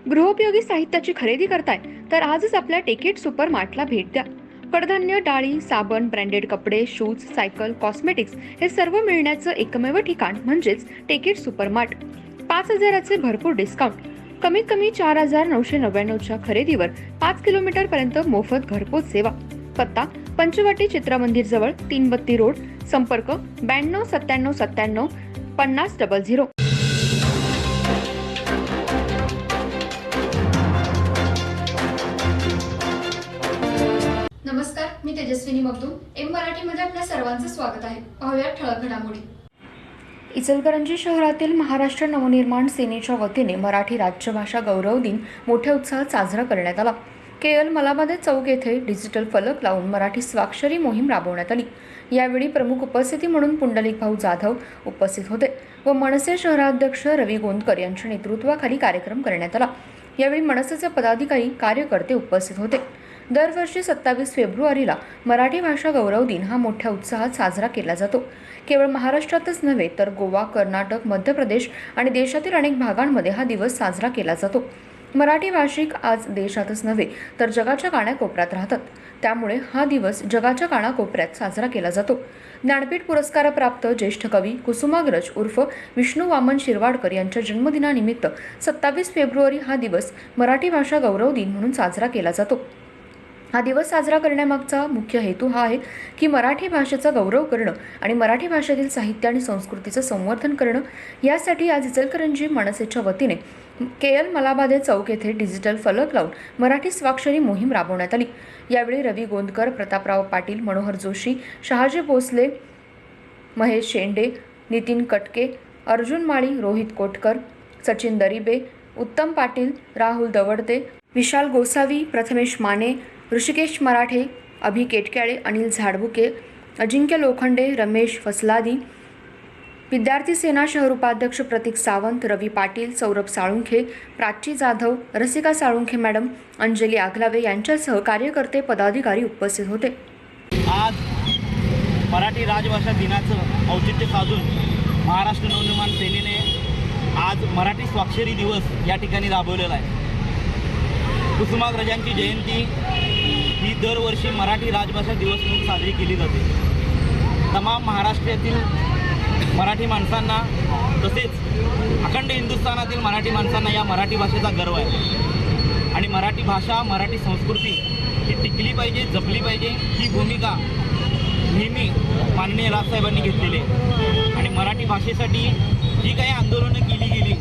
गृहोपयोगी साहित्याची खरेदी करताय तर आजच आपल्या टेकेट सुपर मार्टला भेट द्या. कडधान्य, डाळी, साबण, ब्रँडेड कपडे, शूज, सायकल, कॉस्मेटिक्स हे सर्व मिळण्याचं एकमेव ठिकाण म्हणजेच टेकेट सुपर मार्ट. 5,000चे भरपूर डिस्काउंट. कमीत कमी 4,999च्या खरेदीवर 5 किलोमीटर पर्यंत मोफत घरपोच सेवा. पत्ता पंचवटी चित्रमंदिर जवळ, 332 रोड. संपर्क 92 97 97 50 00. नमस्कार, मी तेजस्विनी मगदूम. एम मराठीमध्ये आपल्या सर्वांचं स्वागत आहे. पाहूया ठळक घडामोडी. इचलकरंजी शहरातील महाराष्ट्र नवनिर्माण सेनेच्या वतीने मराठी राज्यभाषा गौरव दिन मोठ्या उत्साहात साजरा करण्यात आला. केएल मलाबादे चौक येथे डिजिटल फलक लावून मराठी स्वाक्षरी मोहीम राबवण्यात आली. यावेळी प्रमुख उपस्थिती म्हणून पुंडलिक भाऊ जाधव उपस्थित होते व मनसे शहराध्यक्ष रवी गोंदकर यांच्या नेतृत्वाखाली कार्यक्रम करण्यात आला. यावेळी मनसेचे पदाधिकारी, कार्यकर्ते उपस्थित होते. दरवर्षी 27 फेब्रुवारीला मराठी भाषा गौरव दिन हा मोठ्या उत्साहात साजरा केला जातो. केवळ महाराष्ट्रातच नव्हे तर गोवा, कर्नाटक, मध्य प्रदेश आणि देशातील अनेक भागांमध्ये हा दिवस साजरा केला जातो. मराठी भाषिक आज देशातच नव्हे तर जगाच्या कानाकोपऱ्यात राहतात. त्यामुळे हा दिवस जगाच्या कानाकोपऱ्यात साजरा केला जातो. ज्ञानपीठ पुरस्कारप्राप्त ज्येष्ठ कवी कुसुमाग्रज उर्फ विष्णू वामन शिरवाडकर यांच्या जन्मदिनानिमित्त 27 फेब्रुवारी हा दिवस मराठी भाषा गौरव दिन म्हणून साजरा केला जातो. हा दिवस साजरा करण्यामागचा मुख्य हेतू हा आहे की मराठी भाषेचा गौरव करणं आणि मराठी भाषेतील साहित्य आणि संस्कृतीचं संवर्धन करणं. यासाठी आज इचलकरंजी मनसेच्या वतीने केएल मलाबादे चौक येथे डिजिटल फलक लावून मराठी स्वाक्षरी मोहीम राबवण्यात आली. यावेळी रवी गोंदकर, प्रतापराव पाटील, मनोहर जोशी, शहाजी भोसले, महेश शेंडे, नितीन कटके, अर्जुन माळी, रोहित कोटकर, सचिन दरिबे, उत्तम पाटील, राहुल दवडते, विशाल गोसावी, प्रथमेश माने, ऋषिकेश मराठे, अभि केटक्याळे, अनिल झाडबुके, अजिंक्य लोखंडे, रमेश फसलादी, विद्यार्थी सेना शहर उपाध्यक्ष प्रतीक सावंत, रवी पाटील, सौरभ साळुंखे, प्राची जाधव, रसिका साळुंखे मॅडम, अंजली आगलावे यांच्यासह कार्यकर्ते, पदाधिकारी उपस्थित होते. आज मराठी राजभाषा दिनाचं औचित्य साधून महाराष्ट्र नवनिर्माण सेनेने आज मराठी स्वाक्षरी दिवस या ठिकाणी राबवलेला आहे. कुसुमाग्रजांची जयंती ही दरवर्षी मराठी राजभाषा दिवस म्हणून साजरी केली जाते. तमाम महाराष्ट्रातील मराठी माणसांना तसेच अखंड हिंदुस्थानातील मराठी माणसांना या मराठी भाषेचा गर्व आहे आणि मराठी भाषा, मराठी संस्कृती ही टिकली पाहिजे, जपली पाहिजे ही भूमिका नेहमी माननीय राजसाहेबांनी घेतलेली आहे. आणि मराठी भाषेसाठी जी काही आंदोलनं केली गेली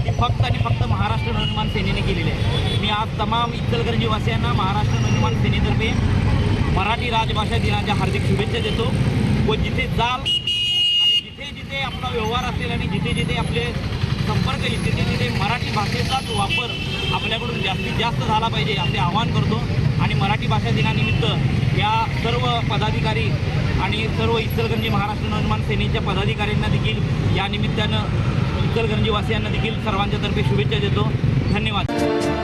ती फक्त आणि फक्त महाराष्ट्र नवनिर्माण सेनेने केलेली आहे. मी आज तमाम इचलकरंजी वासियांना महाराष्ट्र नवनिर्माण सेनेतर्फे मराठी राजभाषा दिनाच्या हार्दिक शुभेच्छा देतो. व जिथे जाल आणि जिथे जिथे आपला व्यवहार असेल आणि जिथे जिथे आपले संपर्क येईल तिथे तिथे मराठी भाषेचाच वापर आपल्याकडून जास्तीत जास्त झाला पाहिजे असे आवाहन करतो. आणि मराठी भाषा दिनानिमित्त या सर्व पदाधिकारी आणि सर्व इचलकरंजी महाराष्ट्र नवनिर्माण सेनेच्या पदाधिकाऱ्यांना देखील या निमित्तानं इचलकरंजी वासियांना देखील सर्वांच्या तर्फे शुभेच्छा देतो. धन्यवाद.